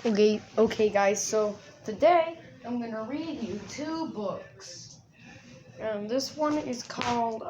Okay, guys. So today I'm gonna read you two books. This one is called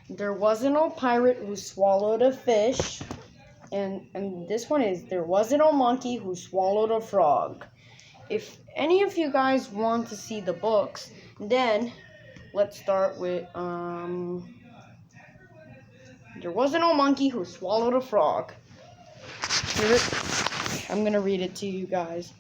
"There Was an Old Pirate Who Swallowed a Fish," and this one is "There Was an Old Monkey Who Swallowed a Frog." If any of you guys want to see the books, then let's start with "There Was an Old Monkey Who Swallowed a Frog." I'm gonna read it to you guys.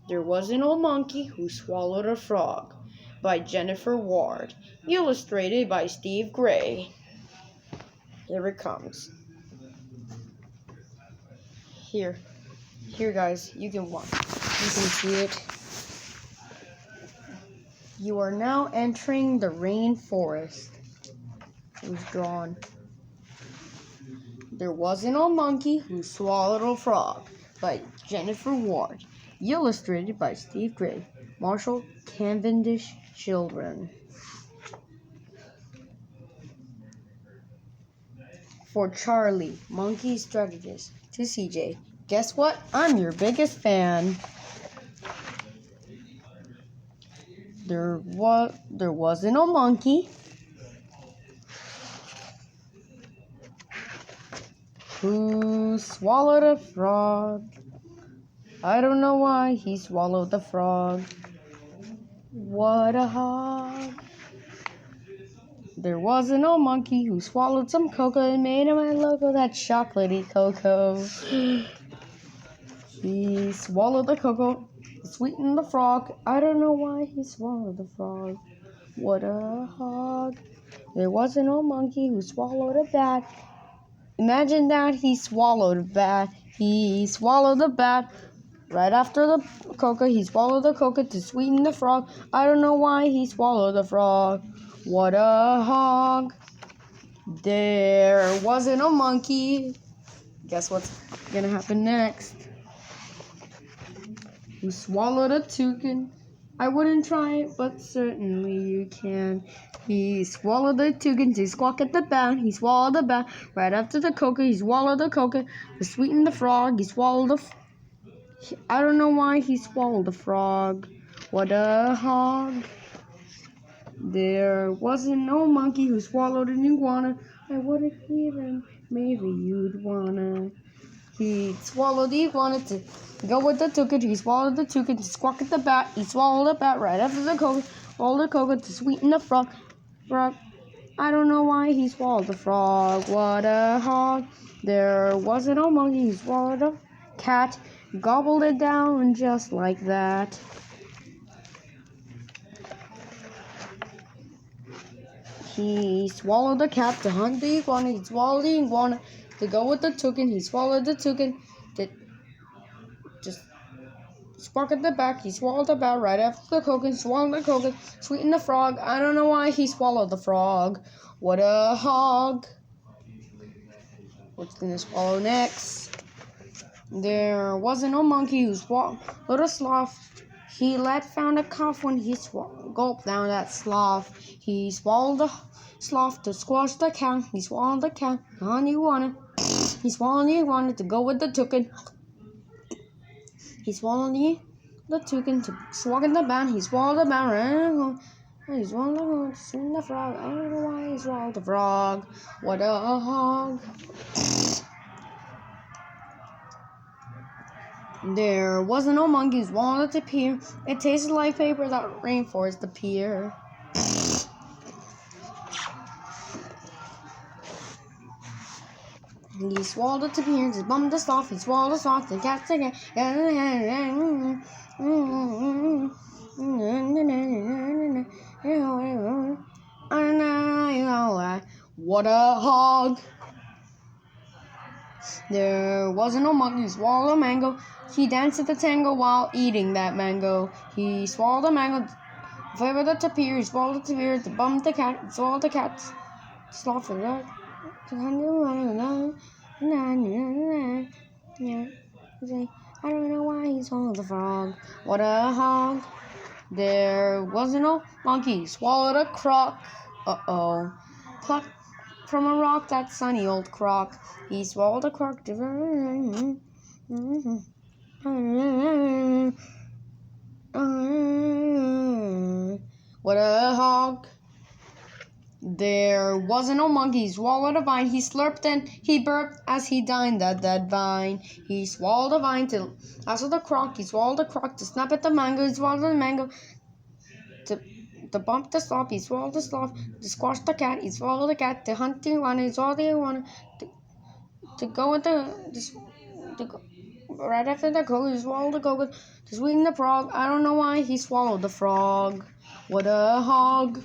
There Was an Old Monkey Who Swallowed a Frog by Jennifer Ward, illustrated by Steve Gray. Here it comes. Here guys, you can see it. You are now entering the rainforest. It was drawn. There Was an Old Monkey Who Swallowed a Frog by Jennifer Ward, illustrated by Steve Gray, Marshall Cavendish Children. For Charlie, monkey strategist, to CJ, guess what? I'm your biggest fan. There wasn't a monkey who swallowed a frog. I don't know why he swallowed the frog. What a hog. There wasn't no monkey who swallowed some cocoa and made him a loco. That's chocolatey cocoa. He swallowed the cocoa, sweetened the frog. I don't know why he swallowed the frog. What a hog. There wasn't no monkey who swallowed a bat. Imagine that, he swallowed a bat. He swallowed the bat. Right after the cocoa, he swallowed the cocoa to sweeten the frog. I don't know why he swallowed the frog. What a hog. There wasn't a monkey. Guess what's gonna happen next? Who swallowed a toucan. I wouldn't try it, but certainly you can. He swallowed the toucan to squawk at the bat. He swallowed the bat. Right after the cocoa, he swallowed the cocoa to sweeten the frog. He swallowed the I don't know why he swallowed the frog. What a hog. There wasn't no monkey who swallowed an iguana. I wouldn't even. Maybe you'd wanna. He swallowed the iguana to go with the toucan. He swallowed the toucan to squawk at the bat. He swallowed the bat right after the cocoa. Swallowed the cocoa to sweeten the frog. I don't know why he swallowed the frog. What a hog. There wasn't no monkey who swallowed a cat. Gobbled it down just like that. He swallowed the cat to hunt the iguana. He swallowed the iguana to go with the toucan. He swallowed the toucan to just squawk at the back. He swallowed the bat right after the cocoa. Swallowed the cocoa, sweetened the frog. I don't know why he swallowed the frog. What a hog. What's gonna swallow next? There wasn't no monkey who swallowed a sloth. He found a cough when he gulped down that sloth. He swallowed the sloth to squash the cat. He swallowed the cat to hunt the iguana. He swallowed the iguana to go with the toucan. He swallowed the toucan to squawk at the bat. He swallowed the bat. He swallowed the frog. I don't know why he swallowed the frog. What a hog. There wasn't no monkey who swallowed the pier. It tasted like paper that rainforest the pier. He swallowed the pier, just bummed the sloth. He swallowed the sloth, the cat again. What a hog. There wasn't no monkey who swallowed a mango. He danced at the tango while eating that mango. He swallowed a mango, flavored the tapir. He swallowed the tapir to bum the cat. He swallowed the cat's sloth for that. I don't know why he swallowed the frog. What a hog. There wasn't no monkey who swallowed a croc. Plucked from a rock, that sunny old croc. He swallowed a croc. There wasn't no monkey, he swallowed a vine, he slurped and he burped as he dined at that vine. He swallowed a vine till after the croc, he swallowed the croc to snap at the mango, he swallowed the mango to bump the sloth, he swallowed the sloth, to squash the cat, he swallowed the cat, to hunt the iguana, he swallowed the iguana, to go into to go, right after the coconut, he swallowed the coconut, to sweeten the frog. I don't know why he swallowed the frog. What a hog.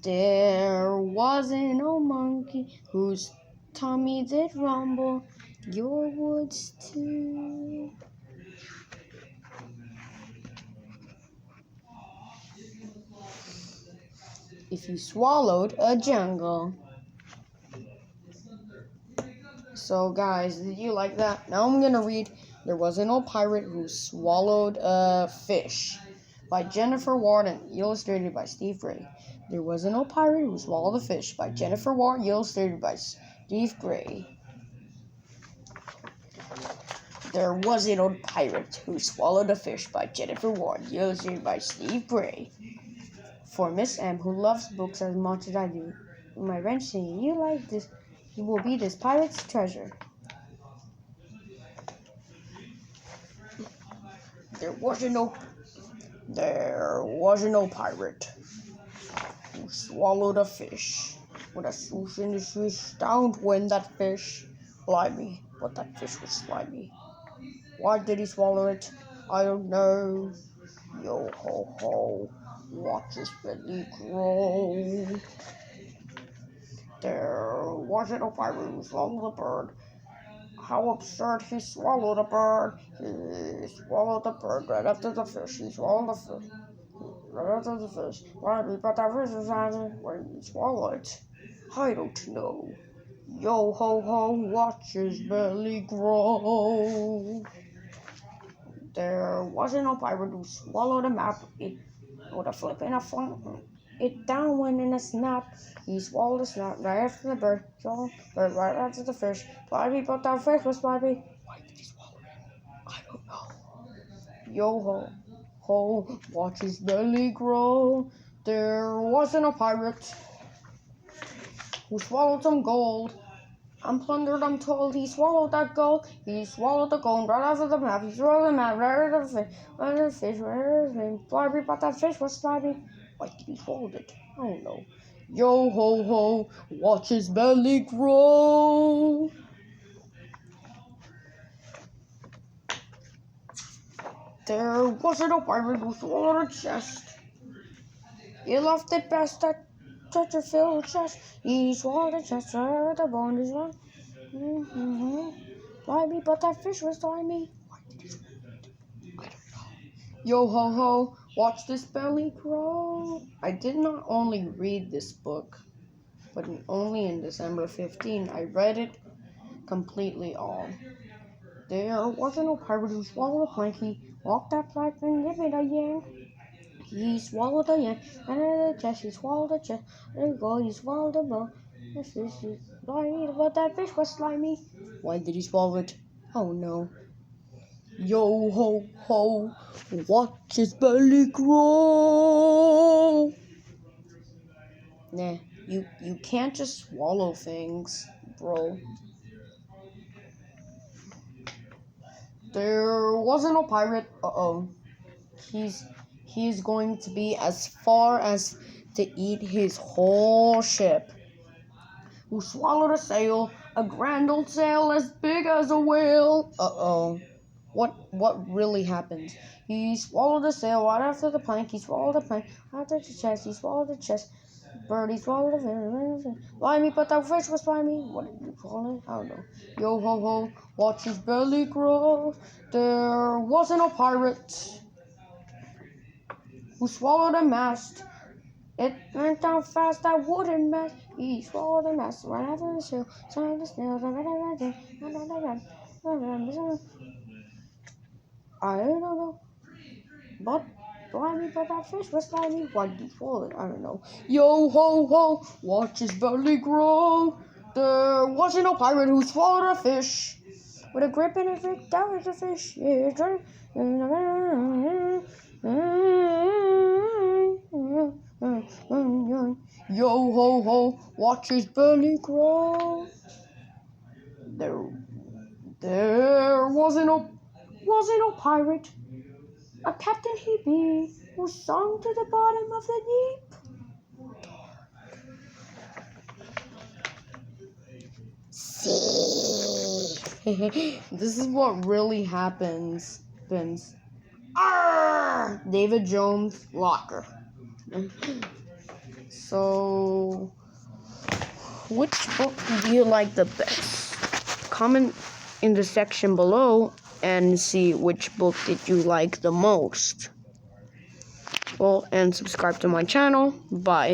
There wasn't no monkey whose tummy did rumble, your woods too. If you swallowed a jungle. So guys, did you like that? Now I'm gonna read There Was an Old Pirate Who Swallowed a Fish by Jennifer Ward and illustrated by Steve Gray. There was an old pirate who swallowed a fish by Jennifer Ward, illustrated by Steve Gray. There was an old pirate who swallowed a fish by Jennifer Ward, illustrated by Steve Gray. For Miss M, who loves books as much as I do, my wrench saying, you like this, you will be this pirate's treasure. There was no pirate who swallowed a fish with a swoosh in his fish. Don't win that fish. Blimey, but that fish was slimy. Why did he swallow it? I don't know. Yo ho ho, watch his belly grow. There wasn't a pirate who swallowed a bird. How absurd, he swallowed a bird. He swallowed the bird right after the fish. He swallowed the fish right after the fish. Why did he put that fish inside it? Why did he swallow it? I don't know. Yo ho ho, watch his belly grow. There wasn't no pirate who swallowed a map. It with a flip and a flop. It down went in a snap. He swallowed a snap right after the bird. Swallowed the bird right after the fish. Blippi, but that fish was Blippi. Why did he swallow it? I don't know. Yo ho ho, watch his belly grow. There wasn't a pirate who swallowed some gold. I'm plundered, I'm told. He swallowed that gold. He swallowed the gold right after the map. He swallowed the map right after the fish. Right after the fish. Right after the fish. Blippi, but that fish was Blippi. Why did he swallow it? I don't know. Yo ho ho, watch his belly grow. There wasn't a pirate who swallowed a chest. He left it best that treasure-filled chest. He swallowed a chest right at the bone. He swallowed. Slimy, but that fish was slimy. Why did he swallow it? I don't know. Yo ho ho, watch this belly grow. I did not only read this book, but only in December 15. I read it completely all. There wasn't no pirate who swallowed a plank. He walked that plank and gave it a yank. He swallowed a yank, and in the chest he swallowed a chest. There you go, he swallowed a bone. The fish is slimy, but that fish was slimy. Why did he swallow it? Oh no. Yo ho ho, watch his belly grow. Nah, you can't just swallow things, bro. There wasn't no pirate. He's going to be as far as to eat his whole ship. Who swallowed a sail, a grand old sail as big as a whale. What really happened? He swallowed the sail right after the plank. He swallowed the plank after the chest. He swallowed the chest. Bird, he swallowed the fish. Slimy, but that fish was slimy. What did you call it? I don't know. Yo ho ho, watch his belly grow. There wasn't a pirate who swallowed a mast. It went down fast, that wooden mast. He swallowed the mast right after the sail. Swallowed the snail. I don't know. But slimy, but that fish was slimy. Why did he swallow it? I don't know. Yo ho ho, watch his belly grow. There wasn't no pirate who swallowed a fish. With a grip and a fish, that was a fish. Yeah, Yo ho ho, watch his belly grow. There wasn't no pirate, a captain he be, who sunk to the bottom of the deep. See, this is what really happens. Arr! David Jones Locker. So, which book do you like the best? Comment in the section below and see which book did you like the most. Well, and subscribe to my channel. Bye.